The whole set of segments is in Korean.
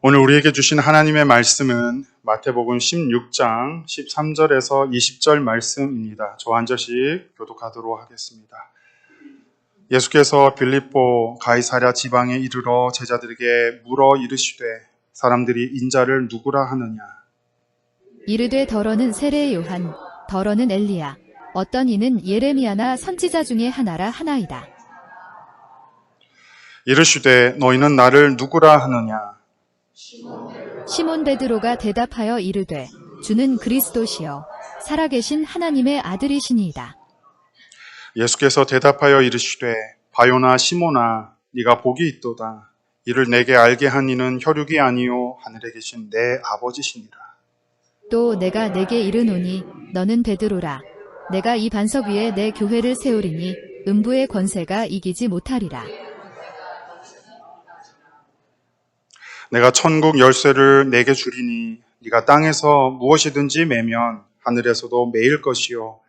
오늘 우리에게 주신 하나님의 말씀은 마태복음 16장 13절에서 20절 말씀입니다. 저 한 절씩 교독하도록 하겠습니다. 예수께서 빌립보 가이사랴 지방에 이르러 제자들에게 물어 이르시되 사람들이 인자를 누구라 하느냐. 이르되 더러는 세례 요한, 더러는 엘리야, 어떤 이는 예레미야나 선지자 중에 하나라 하나이다. 이르시되 너희는 나를 누구라 하느냐. 시몬 베드로가 대답하여 이르되 주는 그리스도시요 살아계신 하나님의 아들이시니이다. 예수께서 대답하여 이르시되 바요나 시몬아 네가 복이 있도다. 이를 내게 알게 한 이는 혈육이 아니요 하늘에 계신 내 아버지시니라. 또 내가 내게 이르노니 너는 베드로라. 내가 이 반석 위에 내 교회를 세우리니 음부의 권세가 이기지 못하리라. 내가 천국 열쇠를 내게 주리니 네가 땅에서 무엇이든지 매면 하늘에서도 매일 것이요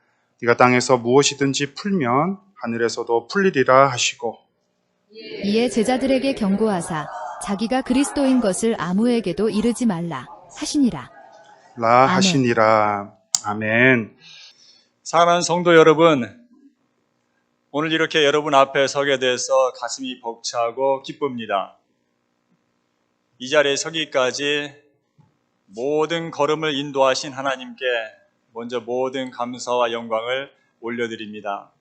네가 땅에서 무엇이든지 풀면 하늘에서도 풀리리라 하시고 이에 제자들에게 경고하사 자기가 그리스도인 것을 아무에게도 이르지 말라 하시니라. 라 아멘. 하시니라. 아멘. 사랑하는 성도 여러분, 오늘 이렇게 여러분 앞에 서게 돼서 가슴이 벅차고 기쁩니다. 이 자리에 서기까지 모든 걸음을 인도하신 하나님께 먼저 모든 감사와 영광을 올려드립니다.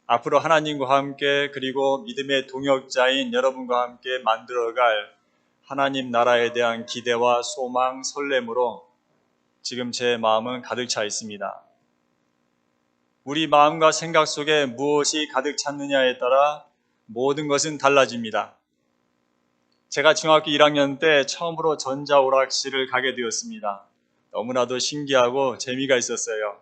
앞으로 하나님과 함께 그리고 믿음의 동역자인 여러분과 함께 만들어갈 하나님 나라에 대한 기대와 소망, 설렘으로 지금 제 마음은 가득 차 있습니다. 우리 마음과 생각 속에 무엇이 가득 찼느냐에 따라 모든 것은 달라집니다. 제가 중학교 1학년 때 처음으로 전자오락실을 가게 되었습니다. 너무나도 신기하고 재미가 있었어요.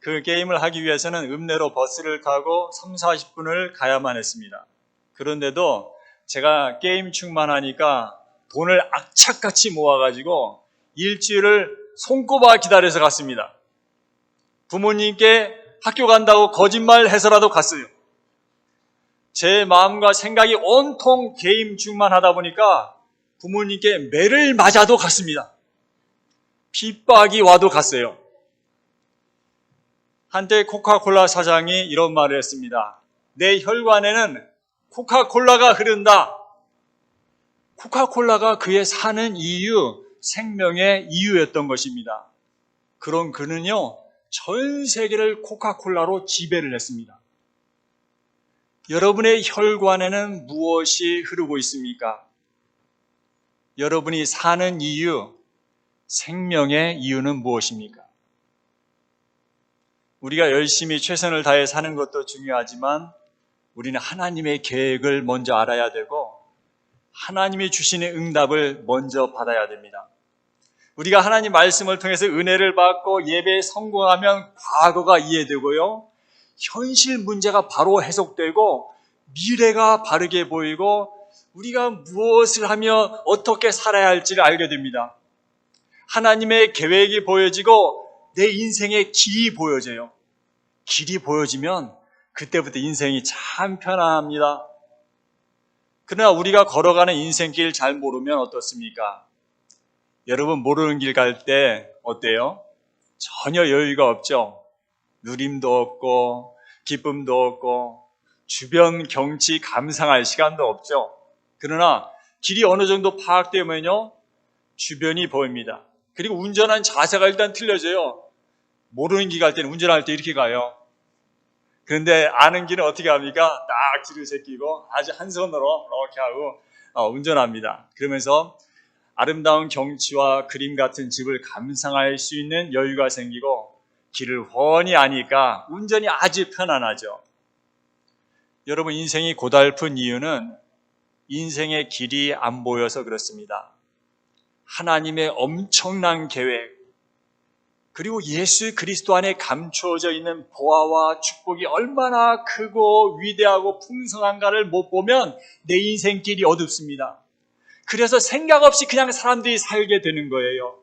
그 게임을 하기 위해서는 읍내로 버스를 타고 30-40분을 가야만 했습니다. 그런데도 제가 게임충만 하니까 돈을 악착같이 모아가지고 일주일을 손꼽아 기다려서 갔습니다. 부모님께 학교 간다고 거짓말 해서라도 갔어요. 제 마음과 생각이 온통 게임충만 하다 보니까 부모님께 매를 맞아도 갔습니다. 핍박이 와도 갔어요. 한때 코카콜라 사장이 이런 말을 했습니다. 내 혈관에는 코카콜라가 흐른다. 코카콜라가 그의 사는 이유, 생명의 이유였던 것입니다. 그런 그는요, 전 세계를 코카콜라로 지배를 했습니다. 여러분의 혈관에는 무엇이 흐르고 있습니까? 여러분이 사는 이유, 생명의 이유는 무엇입니까? 우리가 열심히 최선을 다해 사는 것도 중요하지만 우리는 하나님의 계획을 먼저 알아야 되고 하나님이 주시는 응답을 먼저 받아야 됩니다. 우리가 하나님 말씀을 통해서 은혜를 받고 예배에 성공하면 과거가 이해되고요. 현실 문제가 바로 해석되고 미래가 바르게 보이고 우리가 무엇을 하며 어떻게 살아야 할지를 알게 됩니다. 하나님의 계획이 보여지고 내 인생의 길이 보여져요. 길이 보여지면 그때부터 인생이 참 편안합니다. 그러나 우리가 걸어가는 인생길 잘 모르면 어떻습니까? 여러분 모르는 길 갈 때 어때요? 전혀 여유가 없죠? 누림도 없고 기쁨도 없고 주변 경치 감상할 시간도 없죠. 그러나 길이 어느 정도 파악되면요 주변이 보입니다. 그리고 운전한 자세가 일단 틀려져요. 모르는 길 갈 때는 운전할 때 이렇게 가요. 그런데 아는 길은 어떻게 합니까? 딱 뒤를 제끼고 아주 한 손으로 이렇게 하고 운전합니다. 그러면서 아름다운 경치와 그림 같은 집을 감상할 수 있는 여유가 생기고 길을 훤히 아니까 운전이 아주 편안하죠. 여러분 인생이 고달픈 이유는 인생의 길이 안 보여서 그렇습니다. 하나님의 엄청난 계획 그리고 예수 그리스도 안에 감추어져 있는 보화와 축복이 얼마나 크고 위대하고 풍성한가를 못 보면 내 인생길이 어둡습니다. 그래서 생각 없이 그냥 사람들이 살게 되는 거예요.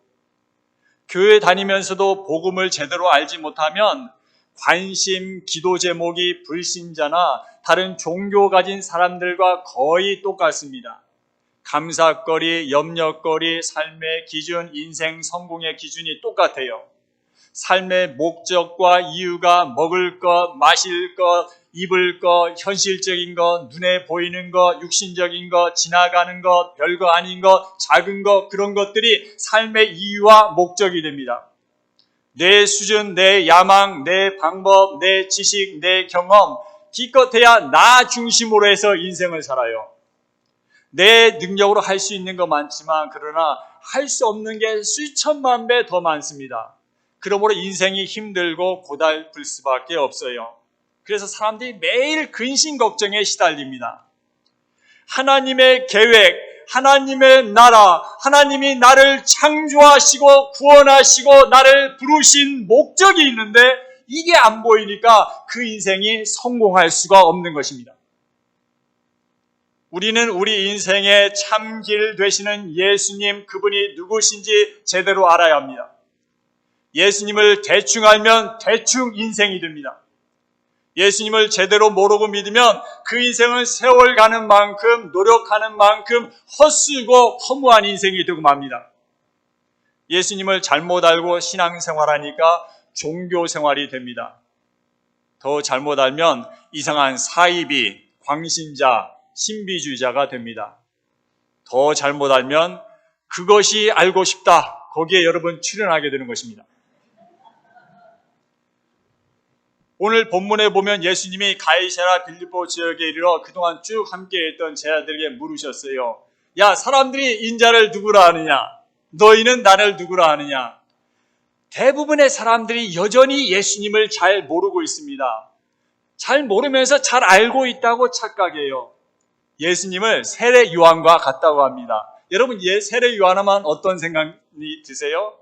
교회 다니면서도 복음을 제대로 알지 못하면 관심, 기도 제목이 불신자나 다른 종교 가진 사람들과 거의 똑같습니다. 감사거리, 염려거리, 삶의 기준, 인생 성공의 기준이 똑같아요. 삶의 목적과 이유가 먹을 것, 마실 것, 입을 것, 현실적인 것, 눈에 보이는 것, 육신적인 것, 지나가는 것, 별거 아닌 것, 작은 것, 그런 것들이 삶의 이유와 목적이 됩니다. 내 수준, 내 야망, 내 방법, 내 지식, 내 경험, 기껏해야 나 중심으로 해서 인생을 살아요. 내 능력으로 할 수 있는 거 많지만 그러나 할 수 없는 게 수천만 배 더 많습니다. 그러므로 인생이 힘들고 고달플 수밖에 없어요. 그래서 사람들이 매일 근심 걱정에 시달립니다. 하나님의 계획, 하나님의 나라, 하나님이 나를 창조하시고 구원하시고 나를 부르신 목적이 있는데 이게 안 보이니까 그 인생이 성공할 수가 없는 것입니다. 우리는 우리 인생의 참길 되시는 예수님, 그분이 누구신지 제대로 알아야 합니다. 예수님을 대충 알면 대충 인생이 됩니다. 예수님을 제대로 모르고 믿으면 그 인생은 세월 가는 만큼 노력하는 만큼 헛수고 허무한 인생이 되고 맙니다. 예수님을 잘못 알고 신앙생활하니까 종교생활이 됩니다. 더 잘못 알면 이상한 사이비, 광신자, 신비주의자가 됩니다. 더 잘못 알면 그것이 알고 싶다. 거기에 여러분 출연하게 되는 것입니다. 오늘 본문에 보면 예수님이 가이사랴 빌립보 지역에 이르러 그동안 쭉 함께했던 제자들에게 물으셨어요. 야, 사람들이 인자를 누구라 하느냐? 너희는 나를 누구라 하느냐? 대부분의 사람들이 여전히 예수님을 잘 모르고 있습니다. 잘 모르면서 잘 알고 있다고 착각해요. 예수님을 세례 요한과 같다고 합니다. 여러분, 세례 요한하면 어떤 생각이 드세요?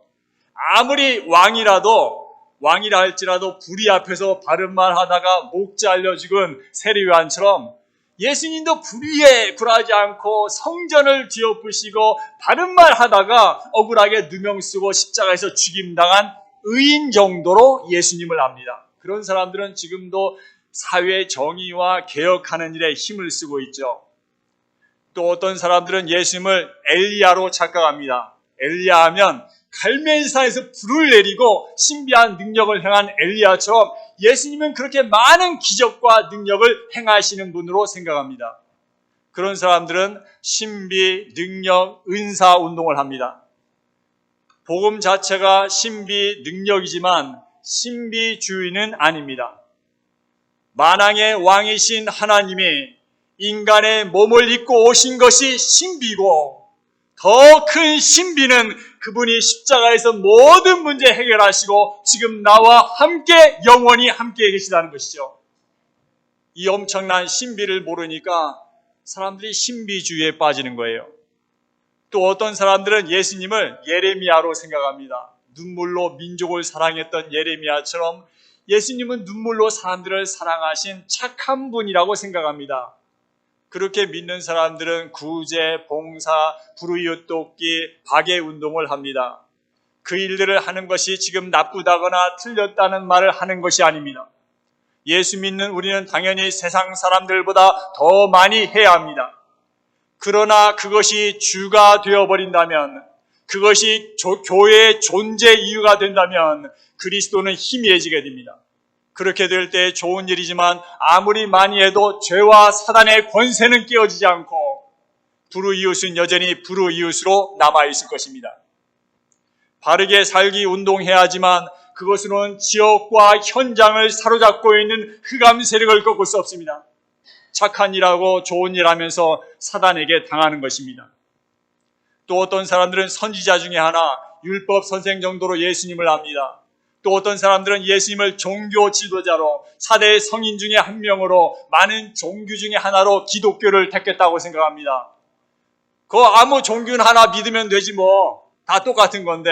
아무리 왕이라 할지라도 불의 앞에서 바른 말 하다가 목 잘려 죽은 세례 요한처럼 예수님도 불의에 굴하지 않고 성전을 뒤엎으시고 바른 말 하다가 억울하게 누명 쓰고 십자가에서 죽임당한 의인 정도로 예수님을 압니다. 그런 사람들은 지금도 사회 정의와 개혁하는 일에 힘을 쓰고 있죠. 또 어떤 사람들은 예수님을 엘리야로 착각합니다. 엘리야 하면 갈멜산에서 불을 내리고 신비한 능력을 행한 엘리야처럼 예수님은 그렇게 많은 기적과 능력을 행하시는 분으로 생각합니다. 그런 사람들은 신비, 능력, 은사 운동을 합니다. 복음 자체가 신비, 능력이지만 신비주의는 아닙니다. 만왕의 왕이신 하나님이 인간의 몸을 입고 오신 것이 신비고 더 큰 신비는 그분이 십자가에서 모든 문제 해결하시고 지금 나와 함께 영원히 함께 계시다는 것이죠. 이 엄청난 신비를 모르니까 사람들이 신비주의에 빠지는 거예요. 또 어떤 사람들은 예수님을 예레미야로 생각합니다. 눈물로 민족을 사랑했던 예레미야처럼 예수님은 눈물로 사람들을 사랑하신 착한 분이라고 생각합니다. 그렇게 믿는 사람들은 구제, 봉사, 불의웃 돕기, 박애 운동을 합니다. 그 일들을 하는 것이 지금 나쁘다거나 틀렸다는 말을 하는 것이 아닙니다. 예수 믿는 우리는 당연히 세상 사람들보다 더 많이 해야 합니다. 그러나 그것이 주가 되어버린다면, 그것이 교회의 존재 이유가 된다면 그리스도는 희미해지게 됩니다. 그렇게 될 때 좋은 일이지만 아무리 많이 해도 죄와 사단의 권세는 깨어지지 않고 불의이웃은 여전히 불의이웃으로 남아있을 것입니다. 바르게 살기 운동해야 하지만 그것으로는 지역과 현장을 사로잡고 있는 흑암 세력을 꺾을 수 없습니다. 착한 일하고 좋은 일 하면서 사단에게 당하는 것입니다. 또 어떤 사람들은 선지자 중에 하나, 율법 선생 정도로 예수님을 압니다. 또 어떤 사람들은 예수님을 종교 지도자로, 4대 성인 중에 한 명으로, 많은 종교 중에 하나로 기독교를 택했다고 생각합니다. 아무 종교는 하나 믿으면 되지 뭐, 다 똑같은 건데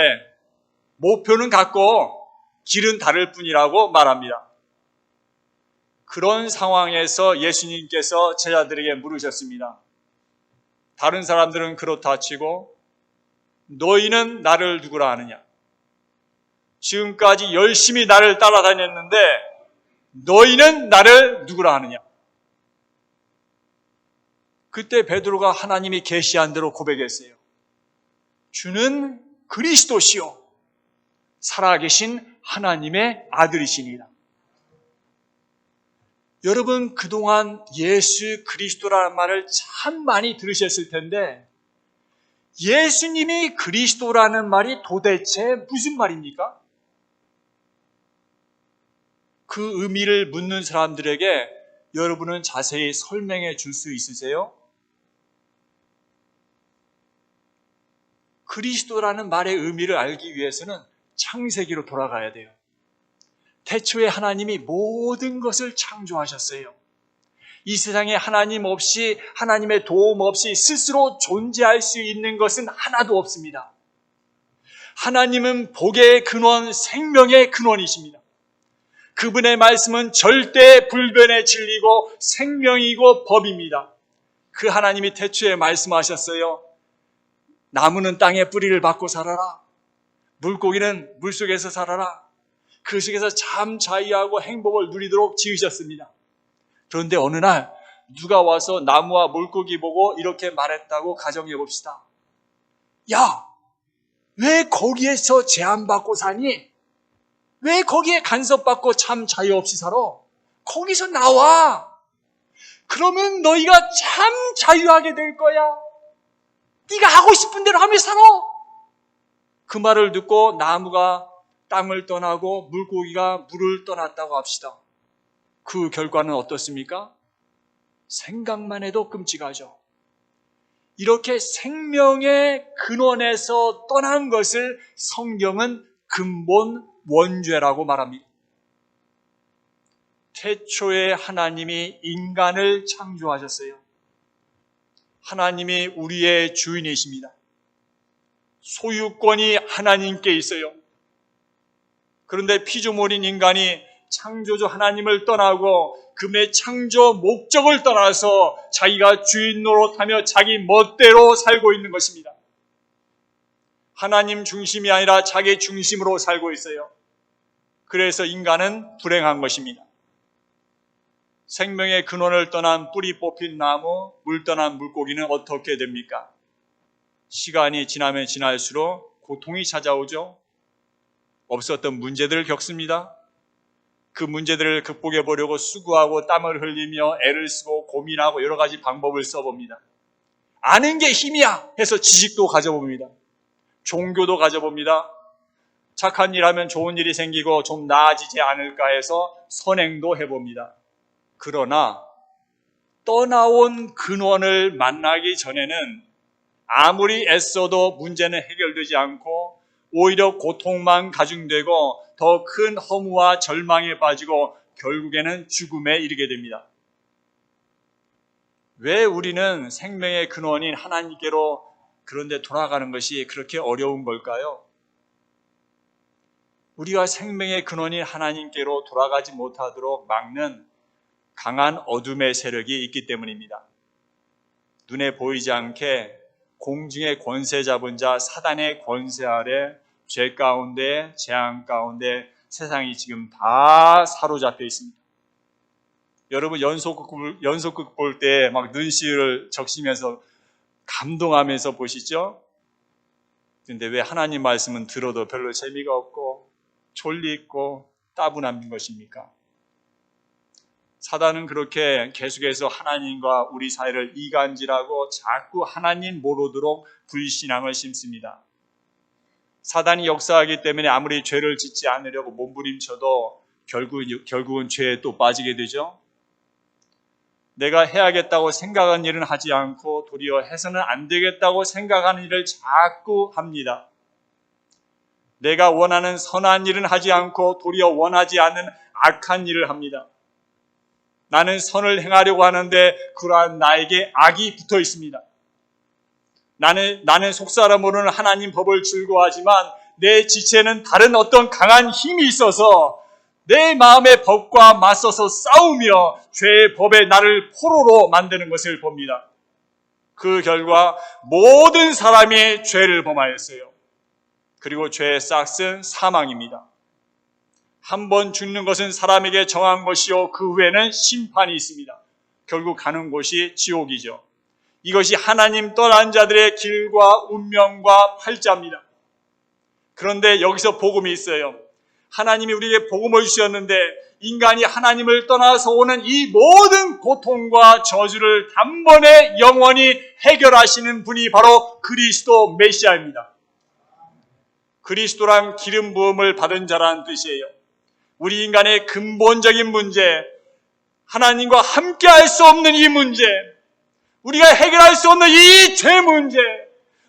목표는 같고 길은 다를 뿐이라고 말합니다. 그런 상황에서 예수님께서 제자들에게 물으셨습니다. 다른 사람들은 그렇다 치고 너희는 나를 누구라 하느냐? 지금까지 열심히 나를 따라다녔는데 너희는 나를 누구라 하느냐? 그때 베드로가 하나님이 계시한 대로 고백했어요. 주는 그리스도시요 살아계신 하나님의 아들이시니라. 여러분, 그동안 예수 그리스도라는 말을 참 많이 들으셨을 텐데 예수님이 그리스도라는 말이 도대체 무슨 말입니까? 그 의미를 묻는 사람들에게 여러분은 자세히 설명해 줄 수 있으세요? 그리스도라는 말의 의미를 알기 위해서는 창세기로 돌아가야 돼요. 태초에 하나님이 모든 것을 창조하셨어요. 이 세상에 하나님 없이, 하나님의 도움 없이 스스로 존재할 수 있는 것은 하나도 없습니다. 하나님은 복의 근원, 생명의 근원이십니다. 그분의 말씀은 절대 불변의 진리고 생명이고 법입니다. 그 하나님이 태초에 말씀하셨어요. 나무는 땅에 뿌리를 받고 살아라. 물고기는 물속에서 살아라. 그 속에서 참 자유하고 행복을 누리도록 지으셨습니다. 그런데 어느 날 누가 와서 나무와 물고기 보고 이렇게 말했다고 가정해 봅시다. 야, 왜 거기에서 제한받고 사니? 왜 거기에 간섭받고 참 자유 없이 살아? 거기서 나와. 그러면 너희가 참 자유하게 될 거야. 네가 하고 싶은 대로 하며 살아. 그 말을 듣고 나무가 땅을 떠나고 물고기가 물을 떠났다고 합시다. 그 결과는 어떻습니까? 생각만 해도 끔찍하죠. 이렇게 생명의 근원에서 떠난 것을 성경은 근본 원죄라고 말합니다. 태초에 하나님이 인간을 창조하셨어요. 하나님이 우리의 주인이십니다. 소유권이 하나님께 있어요. 그런데 피조물인 인간이 창조주 하나님을 떠나고 그분의 창조 목적을 떠나서 자기가 주인 노릇하며 자기 멋대로 살고 있는 것입니다. 하나님 중심이 아니라 자기 중심으로 살고 있어요. 그래서 인간은 불행한 것입니다. 생명의 근원을 떠난 뿌리 뽑힌 나무, 물 떠난 물고기는 어떻게 됩니까? 시간이 지나면 지날수록 고통이 찾아오죠. 없었던 문제들을 겪습니다. 그 문제들을 극복해 보려고 수고하고 땀을 흘리며 애를 쓰고 고민하고 여러 가지 방법을 써봅니다. 아는 게 힘이야 해서 지식도 가져봅니다. 종교도 가져봅니다. 착한 일 하면 좋은 일이 생기고 좀 나아지지 않을까 해서 선행도 해봅니다. 그러나 떠나온 근원을 만나기 전에는 아무리 애써도 문제는 해결되지 않고 오히려 고통만 가중되고 더 큰 허무와 절망에 빠지고 결국에는 죽음에 이르게 됩니다. 왜 우리는 생명의 근원인 하나님께로 그런데 돌아가는 것이 그렇게 어려운 걸까요? 우리가 생명의 근원인 하나님께로 돌아가지 못하도록 막는 강한 어둠의 세력이 있기 때문입니다. 눈에 보이지 않게 공중의 권세 잡은 자 사단의 권세 아래 죄 가운데 재앙 가운데 세상이 지금 다 사로잡혀 있습니다. 여러분 연속극 볼 때 막 눈시울을 적시면서 감동하면서 보시죠? 그런데 왜 하나님 말씀은 들어도 별로 재미가 없고 졸리있고 따분한 것입니까? 사단은 그렇게 계속해서 하나님과 우리 사이를 이간질하고 자꾸 하나님 모르도록 불신앙을 심습니다. 사단이 역사하기 때문에 아무리 죄를 짓지 않으려고 몸부림쳐도 결국은 죄에 또 빠지게 되죠. 내가 해야겠다고 생각한 일은 하지 않고 도리어 해서는 안 되겠다고 생각하는 일을 자꾸 합니다. 내가 원하는 선한 일은 하지 않고 도리어 원하지 않는 악한 일을 합니다. 나는 선을 행하려고 하는데 그러한 나에게 악이 붙어 있습니다. 나는 속사람으로는 하나님 법을 즐거워하지만 내 지체는 다른 어떤 강한 힘이 있어서 내 마음의 법과 맞서서 싸우며 죄의 법에 나를 포로로 만드는 것을 봅니다. 그 결과 모든 사람이 죄를 범하였어요. 그리고 죄의 싹은 사망입니다. 한 번 죽는 것은 사람에게 정한 것이요 그 후에는 심판이 있습니다. 결국 가는 곳이 지옥이죠. 이것이 하나님 떠난 자들의 길과 운명과 팔자입니다. 그런데 여기서 복음이 있어요. 하나님이 우리에게 복음을 주셨는데 인간이 하나님을 떠나서 오는 이 모든 고통과 저주를 단번에 영원히 해결하시는 분이 바로 그리스도 메시아입니다. 그리스도란 기름 부음을 받은 자라는 뜻이에요. 우리 인간의 근본적인 문제, 하나님과 함께 할 수 없는 이 문제, 우리가 해결할 수 없는 이 죄 문제,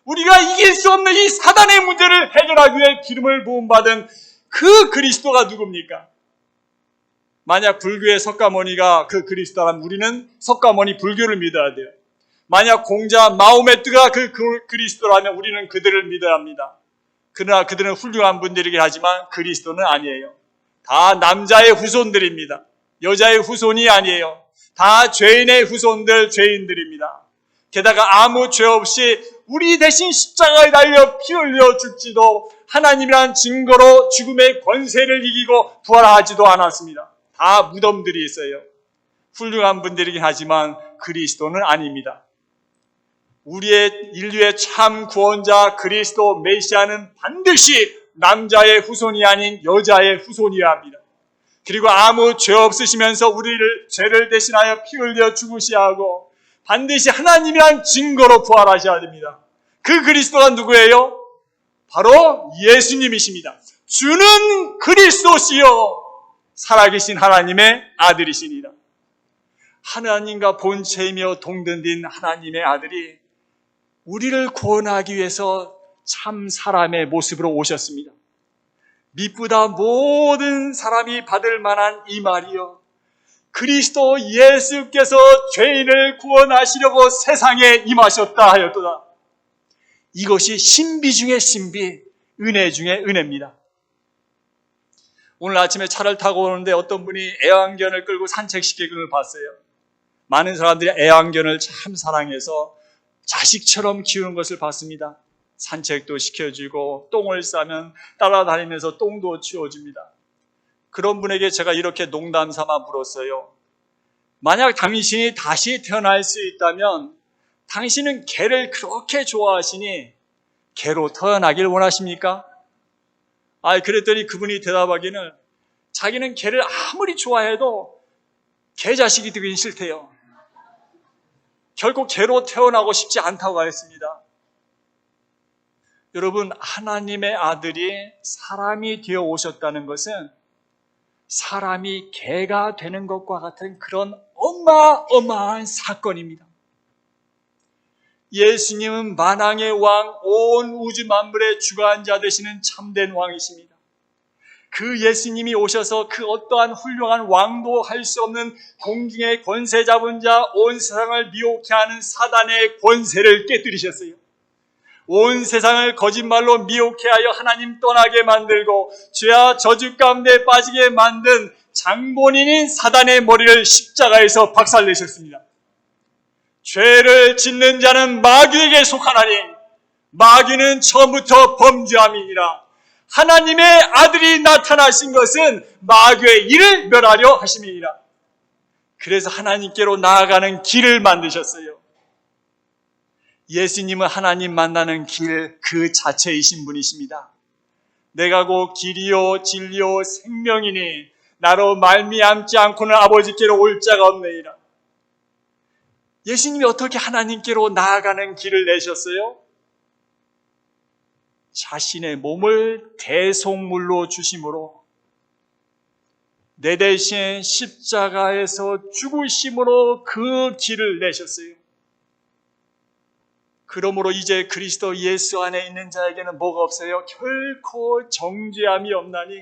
우리가 이길 수 없는 이 사단의 문제를 해결하기 위해 기름을 부음받은 그 그리스도가 누굽니까? 만약 불교의 석가모니가 그 그리스도라면 우리는 석가모니 불교를 믿어야 돼요. 만약 공자 마호메트가 그 그리스도라면 우리는 그들을 믿어야 합니다. 그러나 그들은 훌륭한 분들이긴 하지만 그리스도는 아니에요. 다 남자의 후손들입니다. 여자의 후손이 아니에요. 다 죄인의 후손들, 죄인들입니다. 게다가 아무 죄 없이 우리 대신 십자가에 달려 피 흘려 죽지도 하나님이란 증거로 죽음의 권세를 이기고 부활하지도 않았습니다. 다 무덤들이 있어요. 훌륭한 분들이긴 하지만 그리스도는 아닙니다. 우리의 인류의 참 구원자 그리스도 메시아는 반드시 남자의 후손이 아닌 여자의 후손이어야 합니다. 그리고 아무 죄 없으시면서 우리를 죄를 대신하여 피 흘려 죽으셔야 하고 반드시 하나님이란 증거로 부활하셔야 됩니다. 그 그리스도가 누구예요? 바로 예수님이십니다. 주는 그리스도시요 살아계신 하나님의 아들이시니라. 하나님과 본체이며 동등된 하나님의 아들이 우리를 구원하기 위해서 참 사람의 모습으로 오셨습니다. 미쁘다 모든 사람이 받을 만한 이 말이요, 그리스도 예수께서 죄인을 구원하시려고 세상에 임하셨다 하였도다. 이것이 신비 중의 신비, 은혜 중의 은혜입니다. 오늘 아침에 차를 타고 오는데 어떤 분이 애완견을 끌고 산책시키는 걸 봤어요. 많은 사람들이 애완견을 참 사랑해서 자식처럼 키우는 것을 봤습니다. 산책도 시켜주고 똥을 싸면 따라다니면서 똥도 치워줍니다. 그런 분에게 제가 이렇게 농담 삼아 물었어요. 만약 당신이 다시 태어날 수 있다면 당신은 개를 그렇게 좋아하시니 개로 태어나길 원하십니까? 그랬더니 그분이 대답하기는 자기는 개를 아무리 좋아해도 개 자식이 되긴 싫대요. 결국 개로 태어나고 싶지 않다고 하였습니다. 여러분, 하나님의 아들이 사람이 되어 오셨다는 것은 사람이 개가 되는 것과 같은 그런 어마어마한 사건입니다. 예수님은 만왕의 왕, 온 우주 만물의 주관자 되시는 참된 왕이십니다. 그 예수님이 오셔서 그 어떠한 훌륭한 왕도 할 수 없는 공중의 권세 잡은 자, 온 세상을 미혹해 하는 사단의 권세를 깨뜨리셨어요. 온 세상을 거짓말로 미혹해 하여 하나님 떠나게 만들고 죄와 저주 가운데 빠지게 만든 장본인인 사단의 머리를 십자가에서 박살내셨습니다. 죄를 짓는 자는 마귀에게 속하나니 마귀는 처음부터 범죄함이니라. 하나님의 아들이 나타나신 것은 마귀의 일을 멸하려 하심이니라. 그래서 하나님께로 나아가는 길을 만드셨어요. 예수님은 하나님 만나는 길 그 자체이신 분이십니다. 내가 곧 길이요 진리요 생명이니 나로 말미암지 않고는 아버지께로 올 자가 없느니라. 예수님이 어떻게 하나님께로 나아가는 길을 내셨어요? 자신의 몸을 대속물로 주심으로 내 대신 십자가에서 죽으심으로 그 길을 내셨어요. 그러므로 이제 그리스도 예수 안에 있는 자에게는 뭐가 없어요? 결코 정죄함이 없나니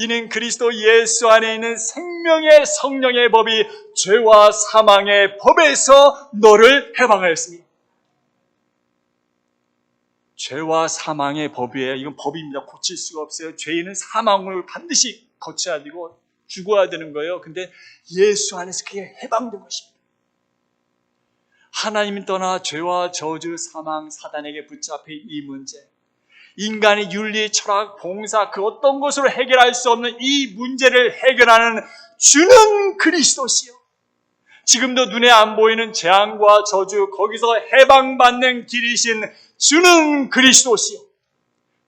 이는 그리스도 예수 안에 있는 생명의 성령의 법이 죄와 사망의 법에서 너를 해방하였습니다. 죄와 사망의 법이에요. 이건 법입니다. 고칠 수가 없어요. 죄인은 사망을 반드시 거쳐야 되고 죽어야 되는 거예요. 근데 예수 안에서 그게 해방된 것입니다. 하나님이 떠나 죄와 저주, 사망, 사단에게 붙잡힌 이 문제, 인간의 윤리, 철학, 봉사 그 어떤 것으로 해결할 수 없는 이 문제를 해결하는 주는 그리스도시요 지금도 눈에 안 보이는 재앙과 저주, 거기서 해방받는 길이신 주는 그리스도시요.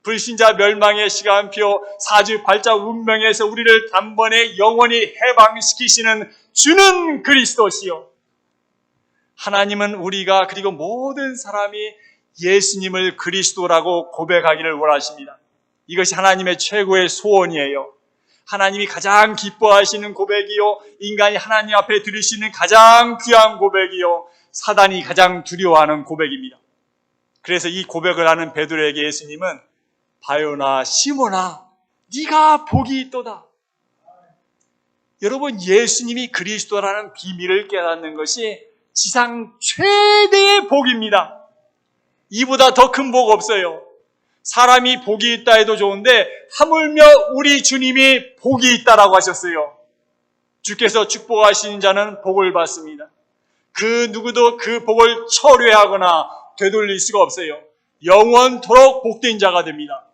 불신자 멸망의 시간표, 사주팔자 운명에서 우리를 단번에 영원히 해방시키시는 주는 그리스도시요. 하나님은 우리가, 그리고 모든 사람이 예수님을 그리스도라고 고백하기를 원하십니다. 이것이 하나님의 최고의 소원이에요. 하나님이 가장 기뻐하시는 고백이요, 인간이 하나님 앞에 드릴 수 있는 가장 귀한 고백이요, 사단이 가장 두려워하는 고백입니다. 그래서 이 고백을 하는 베드로에게 예수님은 바요나 시몬아, 네가 복이 있도다. 여러분, 예수님이 그리스도라는 비밀을 깨닫는 것이 지상 최대의 복입니다. 이보다 더 큰 복 없어요. 사람이 복이 있다 해도 좋은데 하물며 우리 주님이 복이 있다라고 하셨어요. 주께서 축복하시는 자는 복을 받습니다. 그 누구도 그 복을 철회하거나 되돌릴 수가 없어요. 영원토록 복된 자가 됩니다.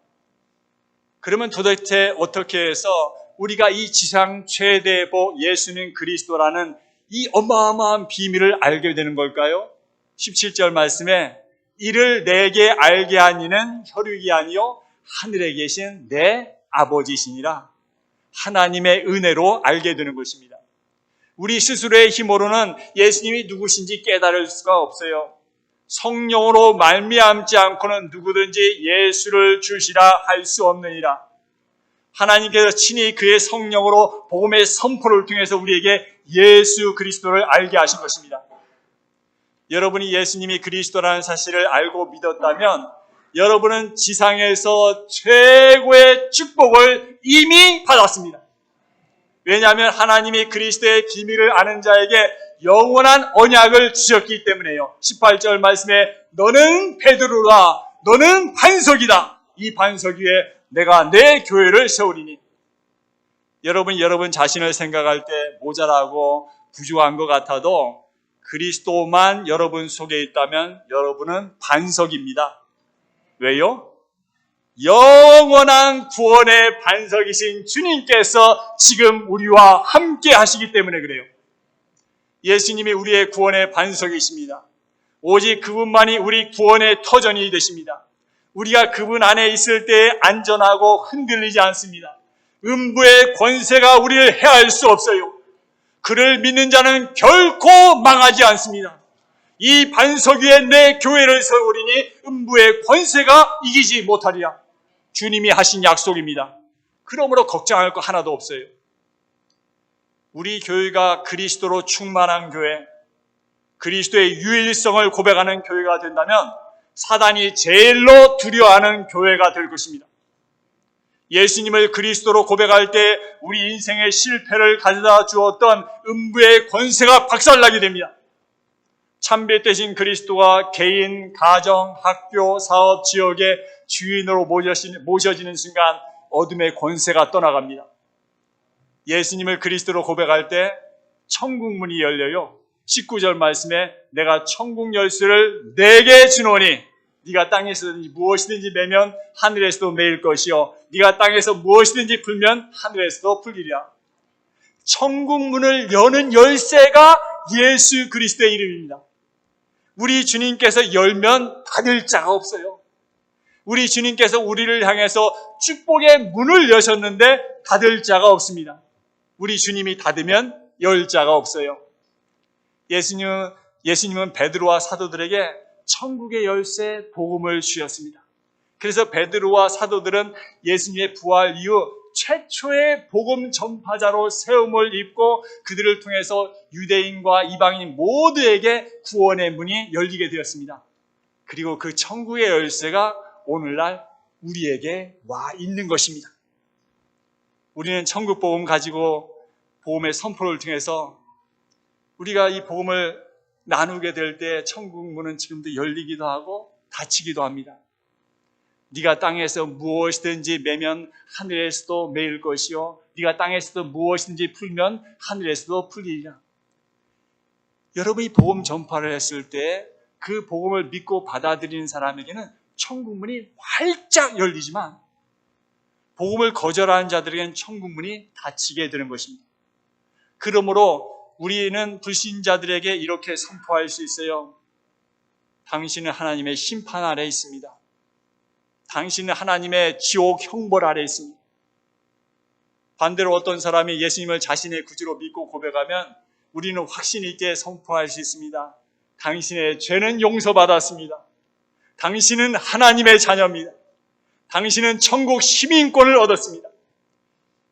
그러면 도대체 어떻게 해서 우리가 이 지상 최대의 복, 예수님 그리스도라는 이 어마어마한 비밀을 알게 되는 걸까요? 17절 말씀에 이를 내게 알게 한 이는 혈육이 아니요 하늘에 계신 내 아버지시니라. 하나님의 은혜로 알게 되는 것입니다. 우리 스스로의 힘으로는 예수님이 누구신지 깨달을 수가 없어요. 성령으로 말미암지 않고는 누구든지 예수를 주시라 할 수 없느니라. 하나님께서 친히 그의 성령으로 복음의 선포를 통해서 우리에게 예수 그리스도를 알게 하신 것입니다. 여러분이 예수님이 그리스도라는 사실을 알고 믿었다면 여러분은 지상에서 최고의 축복을 이미 받았습니다. 왜냐하면 하나님이 그리스도의 비밀을 아는 자에게 영원한 언약을 주셨기 때문에요. 18절 말씀에 너는 베드로라, 너는 반석이다. 이 반석 위에 내가 내 교회를 세우리니. 여러분 자신을 생각할 때 모자라고 부족한 것 같아도 그리스도만 여러분 속에 있다면 여러분은 반석입니다. 왜요? 영원한 구원의 반석이신 주님께서 지금 우리와 함께 하시기 때문에 그래요. 예수님이 우리의 구원의 반석이십니다. 오직 그분만이 우리 구원의 터전이 되십니다. 우리가 그분 안에 있을 때 안전하고 흔들리지 않습니다. 음부의 권세가 우리를 해할 수 없어요. 그를 믿는 자는 결코 망하지 않습니다. 이 반석 위에 내 교회를 세우리니 음부의 권세가 이기지 못하리라. 주님이 하신 약속입니다. 그러므로 걱정할 거 하나도 없어요. 우리 교회가 그리스도로 충만한 교회, 그리스도의 유일성을 고백하는 교회가 된다면 사단이 제일로 두려워하는 교회가 될 것입니다. 예수님을 그리스도로 고백할 때 우리 인생의 실패를 가져다 주었던 음부의 권세가 박살나게 됩니다. 참배 되신 그리스도가 개인, 가정, 학교, 사업, 지역의 주인으로 모셔지는 순간 어둠의 권세가 떠나갑니다. 예수님을 그리스도로 고백할 때 천국 문이 열려요. 19절 말씀에 내가 천국 열쇠를 내게 주노니 네가 땅에서 무엇이든지 매면 하늘에서도 매일 것이요 네가 땅에서 무엇이든지 풀면 하늘에서도 풀리리라. 천국 문을 여는 열쇠가 예수 그리스도의 이름입니다. 우리 주님께서 열면 닫을 자가 없어요. 우리 주님께서 우리를 향해서 축복의 문을 여셨는데 닫을 자가 없습니다. 우리 주님이 닫으면 열 자가 없어요. 예수님은 베드로와 사도들에게 천국의 열쇠 복음을 주셨습니다. 그래서 베드로와 사도들은 예수님의 부활 이후 최초의 복음 전파자로 세움을 입고 그들을 통해서 유대인과 이방인 모두에게 구원의 문이 열리게 되었습니다. 그리고 그 천국의 열쇠가 오늘날 우리에게 와 있는 것입니다. 우리는 천국 복음 가지고 복음의 선포를 통해서 우리가 이 복음을 나누게 될 때 천국 문은 지금도 열리기도 하고 닫히기도 합니다. 네가 땅에서 무엇이든지 매면 하늘에서도 매일 것이요 네가 땅에서도 무엇이든지 풀면 하늘에서도 풀리리라. 여러분이 복음 전파를 했을 때 그 복음을 믿고 받아들이는 사람에게는 천국 문이 활짝 열리지만 복음을 거절하는 자들에게는 천국 문이 닫히게 되는 것입니다. 그러므로 우리는 불신자들에게 이렇게 선포할 수 있어요. 당신은 하나님의 심판 아래 있습니다. 당신은 하나님의 지옥 형벌 아래 있습니다. 반대로 어떤 사람이 예수님을 자신의 구주로 믿고 고백하면 우리는 확신 있게 선포할 수 있습니다. 당신의 죄는 용서받았습니다. 당신은 하나님의 자녀입니다. 당신은 천국 시민권을 얻었습니다.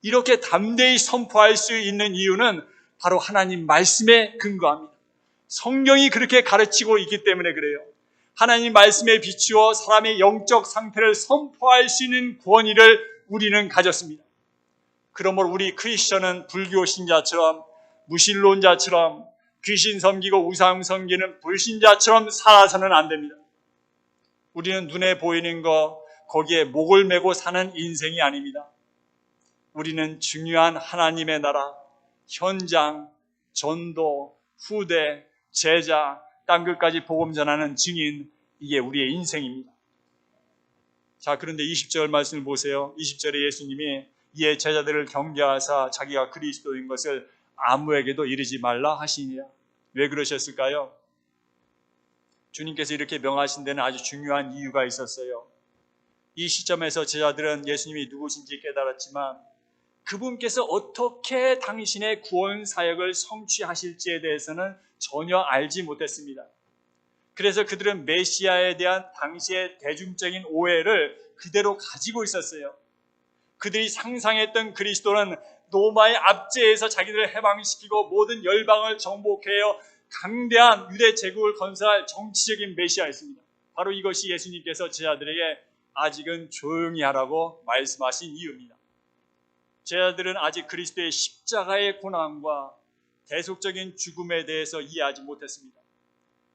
이렇게 담대히 선포할 수 있는 이유는 바로 하나님 말씀에 근거합니다. 성경이 그렇게 가르치고 있기 때문에 그래요. 하나님 말씀에 비추어 사람의 영적 상태를 선포할 수 있는 권위를 우리는 가졌습니다. 그러므로 우리 크리스천은 불교 신자처럼, 무신론자처럼, 귀신 섬기고 우상 섬기는 불신자처럼 살아서는 안 됩니다. 우리는 눈에 보이는 거 거기에 목을 메고 사는 인생이 아닙니다. 우리는 중요한 하나님의 나라, 현장, 전도, 후대, 제자, 땅끝까지 복음 전하는 증인, 이게 우리의 인생입니다. 자, 그런데 20절 말씀을 보세요. 20절에 예수님이 이에 제자들을 경계하사 자기가 그리스도인 것을 아무에게도 이르지 말라 하시니라. 왜 그러셨을까요? 주님께서 이렇게 명하신 데는 아주 중요한 이유가 있었어요. 이 시점에서 제자들은 예수님이 누구신지 깨달았지만 그분께서 어떻게 당신의 구원 사역을 성취하실지에 대해서는 전혀 알지 못했습니다. 그래서 그들은 메시아에 대한 당시의 대중적인 오해를 그대로 가지고 있었어요. 그들이 상상했던 그리스도는 로마의 압제에서 자기들을 해방시키고 모든 열방을 정복해요 강대한 유대 제국을 건설할 정치적인 메시아였습니다. 바로 이것이 예수님께서 제자들에게 아직은 조용히 하라고 말씀하신 이유입니다. 제자들은 아직 그리스도의 십자가의 고난과 대속적인 죽음에 대해서 이해하지 못했습니다.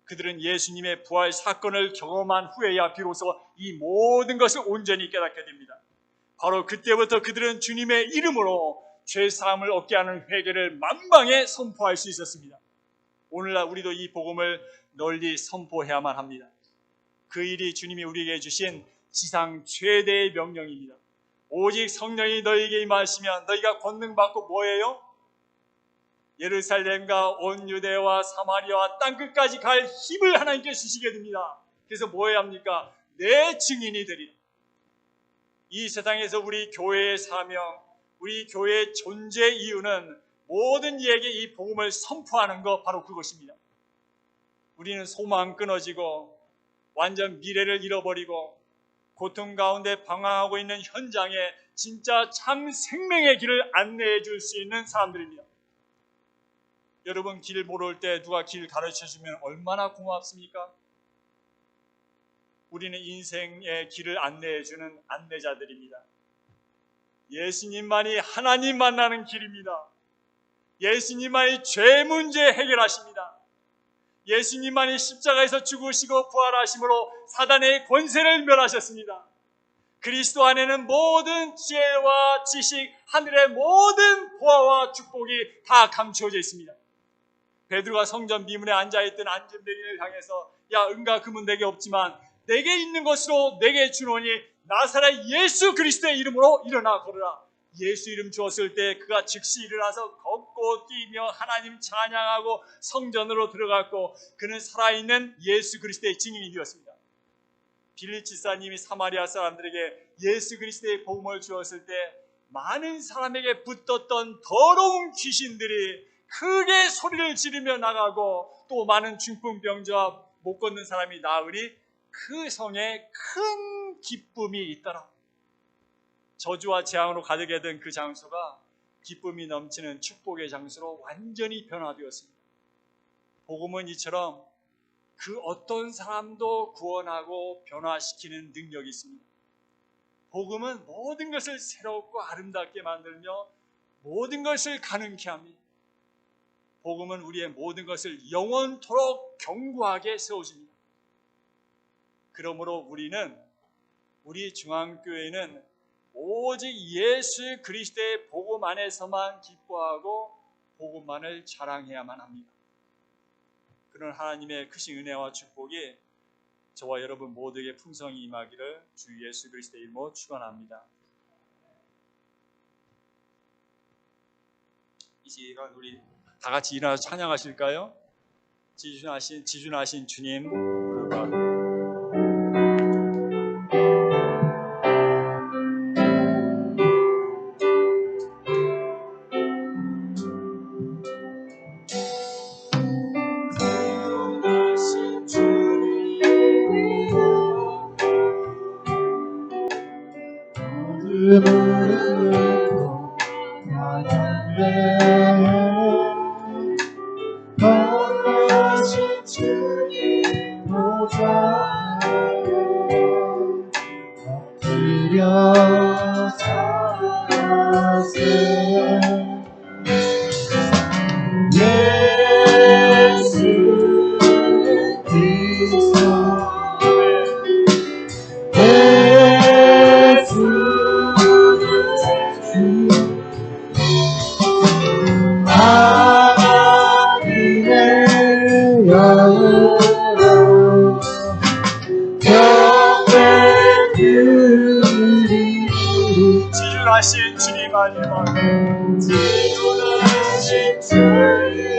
그들은 예수님의 부활 사건을 경험한 후에야 비로소 이 모든 것을 온전히 깨닫게 됩니다. 바로 그때부터 그들은 주님의 이름으로 죄사함을 얻게 하는 회개를 만방에 선포할 수 있었습니다. 오늘날 우리도 이 복음을 널리 선포해야만 합니다. 그 일이 주님이 우리에게 주신 지상 최대의 명령입니다. 오직 성령이 너희에게 임하시면 너희가 권능받고 뭐예요? 예루살렘과 온 유대와 사마리아와 땅끝까지 갈 힘을 하나님께 주시게 됩니다. 그래서 뭐 해야 합니까? 내 증인이 되리라. 이 세상에서 우리 교회의 사명, 우리 교회의 존재 이유는 모든 이에게 이 복음을 선포하는 것, 바로 그것입니다. 우리는 소망 끊어지고 완전 미래를 잃어버리고 고통 가운데 방황하고 있는 현장에 진짜 참 생명의 길을 안내해 줄 수 있는 사람들입니다. 여러분, 길 모를 때 누가 길 가르쳐 주면 얼마나 고맙습니까? 우리는 인생의 길을 안내해 주는 안내자들입니다. 예수님만이 하나님 만나는 길입니다. 예수님만이 죄 문제 해결하십니다. 예수님만이 십자가에서 죽으시고 부활하심으로 사단의 권세를 멸하셨습니다. 그리스도 안에는 모든 지혜와 지식, 하늘의 모든 보화와 축복이 다 감추어져 있습니다. 베드로가 성전 비문에 앉아있던 안전뱅이를 향해서 야, 은과 금은 내게 없지만 내게 있는 것으로 내게 주노니 나사렛 예수 그리스도의 이름으로 일어나 걸으라. 예수 이름 주었을 때 그가 즉시 일어나서 걷고 뛰며 하나님 찬양하고 성전으로 들어갔고 그는 살아있는 예수 그리스도의 증인이 되었습니다. 빌립 지사님이 사마리아 사람들에게 예수 그리스도의 복음을 주었을 때 많은 사람에게 붙었던 더러운 귀신들이 크게 소리를 지르며 나가고 또 많은 중풍병자와 못 걷는 사람이 나으니 그 성에 큰 기쁨이 있더라. 저주와 재앙으로 가득했던 그 장소가 기쁨이 넘치는 축복의 장소로 완전히 변화되었습니다. 복음은 이처럼 그 어떤 사람도 구원하고 변화시키는 능력이 있습니다. 복음은 모든 것을 새롭고 아름답게 만들며 모든 것을 가능케 합니다. 복음은 우리의 모든 것을 영원토록 견고하게 세워줍니다. 그러므로 우리 중앙교회는 오직 예수 그리스도의 복음 안에서만 기뻐하고 복음만을 자랑해야만 합니다. 그런 하나님의 크신 은혜와 축복이 저와 여러분 모두에게 풍성히 임하기를 주 예수 그리스도의 이름으로 축원합니다. 이 시간 우리 다 같이 일어나서 찬양하실까요? 지존하신 주님 부르짖 지존하신 주님 아니라 지존하신 주님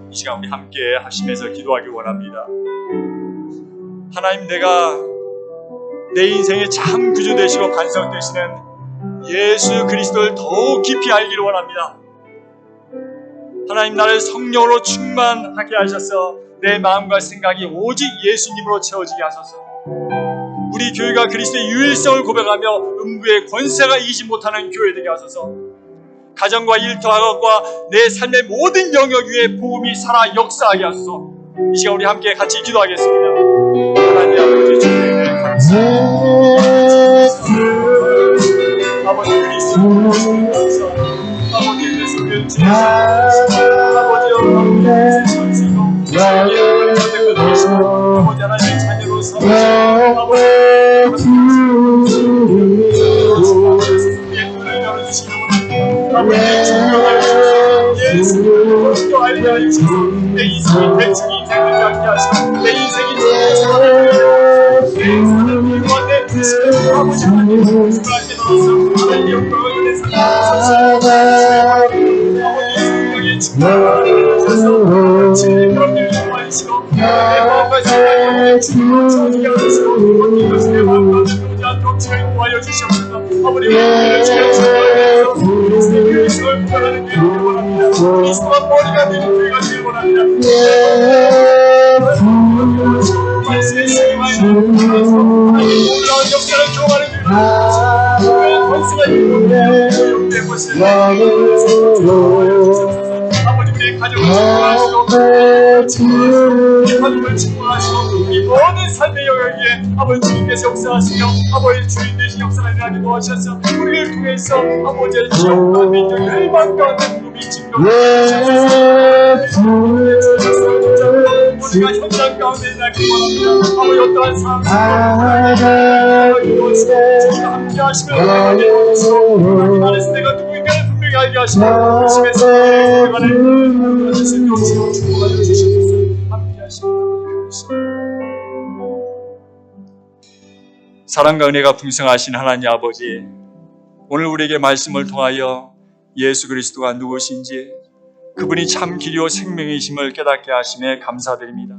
이 시간 우리 함께 하시면서 기도하기 원합니다. 하나님, 내가 내 인생의 참 구주 되시고 반석 되시는 예수 그리스도를 더욱 깊이 알기를 원합니다. 하나님, 나를 성령으로 충만하게 하셔서 내 마음과 생각이 오직 예수님으로 채워지게 하소서. 우리 교회가 그리스도의 유일성을 고백하며 음부의 권세가 이기지 못하는 교회 되게 하소서. 가정과 일터와 내 삶의 모든 영역 위에 복음이 살아 역사하게 하소서. 이 시간 우리 함께 같이 기도하겠습니다. 하나님 아버지, 주님의 감사합니다. 아버지 그리스도 아버지 내 속에 주시옵소서. 아버지여, 아버지 천지고 자녀를 선택을 하시고 아버지 하나님의 자녀로서 아버지 우리의 눈을 열어주시고 아버지의 중요한 예수를 알게 하시고 내 인생이 대충이 인생을 알게 하시고 내 인생이 내 인생을 일과 내 뜻을 아버지 하나님 주님께 넣어서 하나님 영광을 내 삶에 아버지 성령의 충만을 하셔서 진리 그런데 좋아하시고 내 마음과 생각을 채워지게 하시고 모든 것이 내 마음과 들어오지 않도록 인도하여 주시옵소서. 아버지 우리를 주여 그리스도의 그리스도를 구원하는 교회가 되길 원합니다. 그리스도가 머리가 되는 교회가 되길 원합니다. 말씀의 신임하여 하나님 놀라운 역사를 경험하는 교회가 교회의 권세가 있고 교회의 것을 아버지 우리의 가정을 축복하시고 우리 가족을 축복하시고 이 모든 삶의 영역에 아버지 주님께서 역사하시며 아버지 주인 되신 역사를 일어나게 도와주셔서 우리를 통해서 아버지의 지역과 민족 열방 가운데 복음이 증거되게 주셔서 우리가 현장 가운데 일어나기 원합니다. 아버지 어떠한 상황 주님과 함께 하시며 하나님 하나님 안에서 내가 누구인가를 분명히 알게 하시고 하시면서 하나님 주신 역사로 축복하여 주시옵소서. 함께 하시고 사랑과 은혜가 풍성하신 하나님 아버지, 오늘 우리에게 말씀을 통하여 예수 그리스도가 누구신지 그분이 참 길이요 생명이심을 깨닫게 하심에 감사드립니다.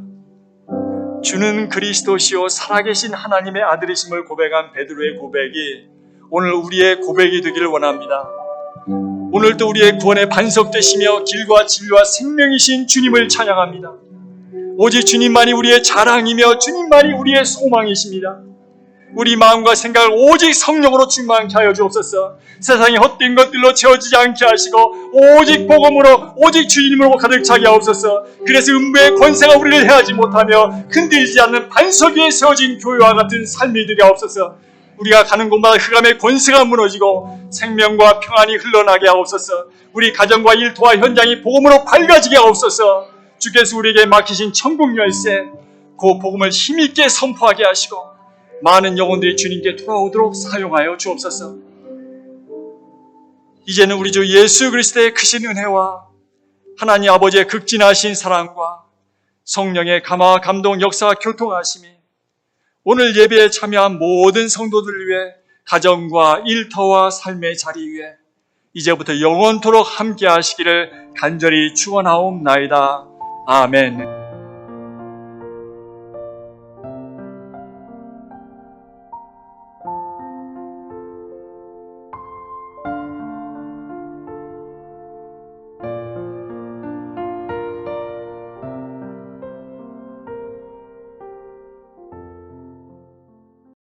주는 그리스도시요 살아계신 하나님의 아들이심을 고백한 베드로의 고백이 오늘 우리의 고백이 되기를 원합니다. 오늘도 우리의 구원의 반석 되시며 길과 진리와 생명이신 주님을 찬양합니다. 오직 주님만이 우리의 자랑이며 주님만이 우리의 소망이십니다. 우리 마음과 생각을 오직 성령으로 충만케 하여 주옵소서. 세상의 헛된 것들로 채워지지 않게 하시고 오직 복음으로 오직 주님으로 가득 차게 하옵소서. 그래서 음부의 권세가 우리를 해하지 못하며 흔들리지 않는 반석 위에 세워진 교회와 같은 삶이 되게 하옵소서. 우리가 가는 곳마다 흑암의 권세가 무너지고 생명과 평안이 흘러나게 하옵소서. 우리 가정과 일터와 현장이 복음으로 밝아지게 하옵소서. 주께서 우리에게 맡기신 천국 열쇠, 그 복음을 힘있게 선포하게 하시고 많은 영혼들이 주님께 돌아오도록 사용하여 주옵소서. 이제는 우리 주 예수 그리스도의 크신 은혜와 하나님 아버지의 극진하신 사랑과 성령의 감화 감동 역사와 교통하심이 오늘 예배에 참여한 모든 성도들을 위해 가정과 일터와 삶의 자리 위에 이제부터 영원토록 함께 하시기를 간절히 축원하옵나이다. 아멘.